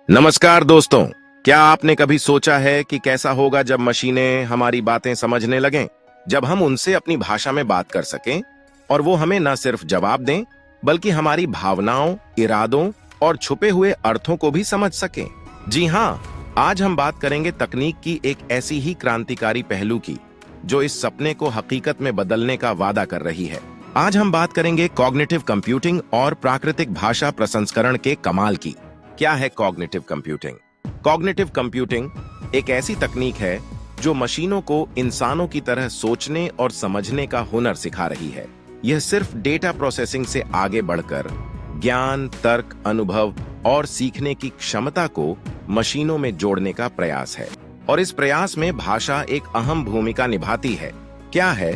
नमस्कार दोस्तों। क्या आपने कभी सोचा है कि कैसा होगा जब मशीनें हमारी बातें समझने लगें, जब हम उनसे अपनी भाषा में बात कर सकें और वो हमें न सिर्फ जवाब दें बल्कि हमारी भावनाओं, इरादों और छुपे हुए अर्थों को भी समझ सकें। जी हाँ, आज हम बात करेंगे तकनीक की एक ऐसी ही क्रांतिकारी पहलू की जो इस सपने को हकीकत में बदलने का वादा कर रही है। आज हम बात करेंगे कॉग्निटिव कंप्यूटिंग और प्राकृतिक भाषा प्रसंस्करण के कमाल की। क्या है कॉग्निटिव कंप्यूटिंग? कॉग्निटिव कंप्यूटिंग एक ऐसी तकनीक है जो मशीनों को इंसानों की तरह सोचने और समझने का हुनर सिखा रही है। यह सिर्फ डेटा प्रोसेसिंग से आगे बढ़कर ज्ञान, तर्क, अनुभव और सीखने की क्षमता को मशीनों में जोड़ने का प्रयास है। और इस प्रयास में भाषा एक अहम भूमिका निभाती है। क्या है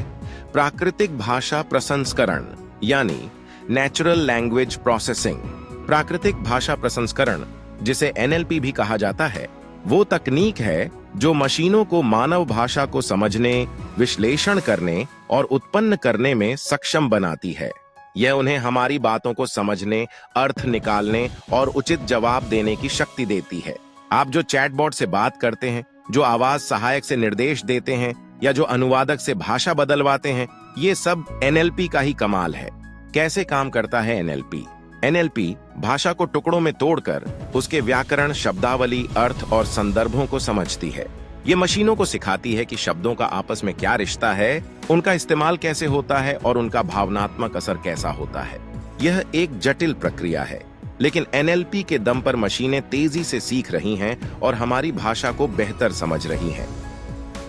प्राकृतिक भाषा प्रसंस्करण यानी नेचुरल लैंग्वेज प्रोसेसिंग? प्राकृतिक भाषा प्रसंस्करण, जिसे एनएलपी भी कहा जाता है, वो तकनीक है जो मशीनों को मानव भाषा को समझने, विश्लेषण करने और उत्पन्न करने में सक्षम बनाती है। यह उन्हें हमारी बातों को समझने, अर्थ निकालने और उचित जवाब देने की शक्ति देती है। आप जो चैटबॉट से बात करते हैं, जो आवाज सहायक से निर्देश देते हैं या जो अनुवादक से भाषा बदलवाते हैं, ये सब एनएलपी का ही कमाल है। कैसे काम करता है एनएलपी? एनएलपी भाषा को टुकड़ों में तोड़कर उसके व्याकरण, शब्दावली, अर्थ और संदर्भों को समझती है। ये मशीनों को सिखाती है कि शब्दों का आपस में क्या रिश्ता है, उनका इस्तेमाल कैसे होता है और उनका भावनात्मक असर कैसा होता है। यह एक जटिल प्रक्रिया है, लेकिन एनएलपी के दम पर मशीनें तेजी से सीख रही हैं और हमारी भाषा को बेहतर समझ रही हैं।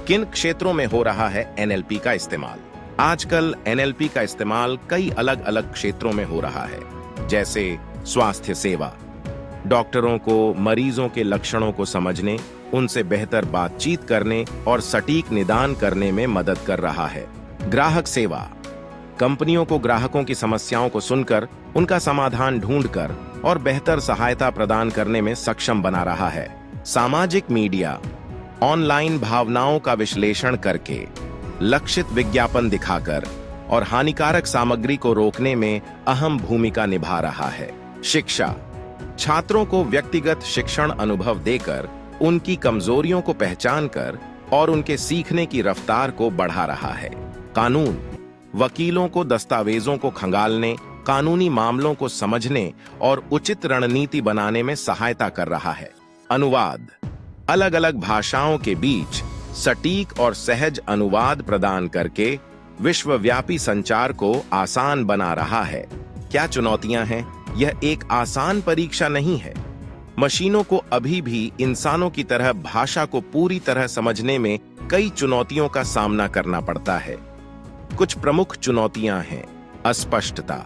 किन क्षेत्रों में हो रहा है एनएलपी का इस्तेमाल? आजकल एनएलपी का इस्तेमाल कई अलग अलग क्षेत्रों में हो रहा है, जैसे स्वास्थ्य सेवा। डॉक्टरों को मरीजों के लक्षणों को समझने, उनसे बेहतर बातचीत करने और सटीक निदान करने में मदद कर रहा है। ग्राहक सेवा, कंपनियों को ग्राहकों की समस्याओं को सुनकर, उनका समाधान ढूंढकर और बेहतर सहायता प्रदान करने में सक्षम बना रहा है। सामाजिक मीडिया, ऑनलाइन भावनाओं का विश्लेषण करके, लक्षित विज्ञापन दिखाकर और हानिकारक सामग्री को रोकने में अहम भूमिका निभा रहा है। शिक्षा, छात्रों को व्यक्तिगत शिक्षण अनुभव देकर, उनकी कमजोरियों को पहचानकर और उनके सीखने की रफ्तार को बढ़ा रहा है। कानून, वकीलों को दस्तावेजों को खंगालने, कानूनी मामलों को समझने और उचित रणनीति बनाने में सहायता कर रहा है। अनुवाद, अलग अलग भाषाओं के बीच सटीक और सहज अनुवाद प्रदान करके विश्वव्यापी संचार को आसान बना रहा है। क्या चुनौतियां हैं? यह एक आसान परीक्षा नहीं है। मशीनों को अभी भी इंसानों की तरह भाषा को पूरी तरह समझने में कई चुनौतियों का सामना करना पड़ता है। कुछ प्रमुख चुनौतियां हैं। अस्पष्टता,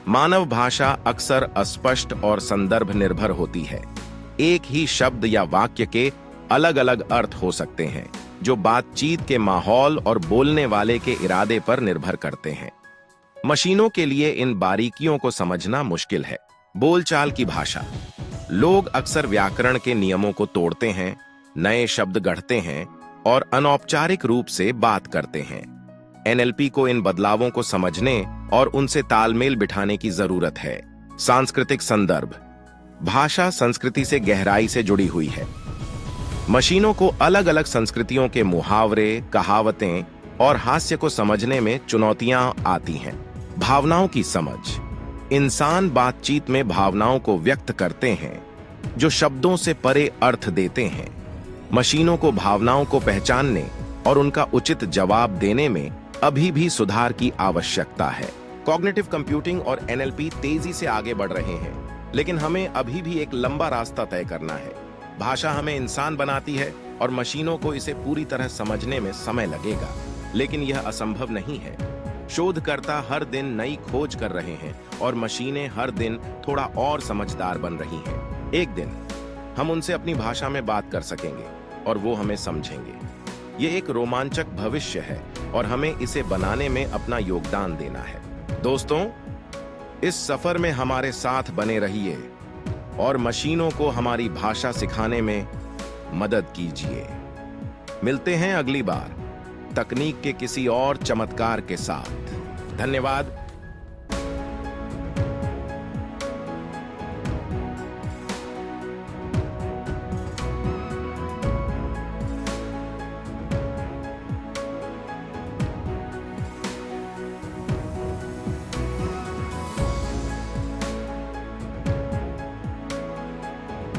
मानव भाषा अक्सर अस्पष्ट और संदर्भ निर्भर होती है। एक ही शब्द या वाक्य के अलग अलग अर्थ हो सकते हैं, जो बातचीत के माहौल और बोलने वाले के इरादे पर निर्भर करते हैं। मशीनों के लिए इन बारीकियों को समझना मुश्किल है। बोलचाल की भाषा, लोग अक्सर व्याकरण के नियमों को तोड़ते हैं, नए शब्द गढ़ते हैं और अनौपचारिक रूप से बात करते हैं। एनएलपी को इन बदलावों को समझने और उनसे तालमेल बिठाने की जरूरत है। सांस्कृतिक संदर्भ, भाषा संस्कृति से गहराई से जुड़ी हुई है। मशीनों को अलग अलग संस्कृतियों के मुहावरे, कहावतें और हास्य को समझने में चुनौतियां आती हैं। भावनाओं की समझ, इंसान बातचीत में भावनाओं को व्यक्त करते हैं जो शब्दों से परे अर्थ देते हैं। मशीनों को भावनाओं को पहचानने और उनका उचित जवाब देने में अभी भी सुधार की आवश्यकता है। कॉग्निटिव कंप्यूटिंग और एनएलपी तेजी से आगे बढ़ रहे हैं, लेकिन हमें अभी भी एक लंबा रास्ता तय करना है। भाषा हमें इंसान बनाती है और मशीनों को इसे पूरी तरह समझने में समय लगेगा, लेकिन यह असंभव नहीं है। शोधकर्ता हर दिन नई खोज कर रहे हैं और मशीनें हर दिन थोड़ा और समझदार बन रही हैं। एक दिन हम उनसे अपनी भाषा में बात कर सकेंगे और वो हमें समझेंगे। ये एक रोमांचक भविष्य है और हमें इसे बनाने में अपना योगदान देना है। दोस्तों, इस सफर में हमारे साथ बने रहिए और मशीनों को हमारी भाषा सिखाने में मदद कीजिए। मिलते हैं अगली बार तकनीक के किसी और चमत्कार के साथ। धन्यवाद।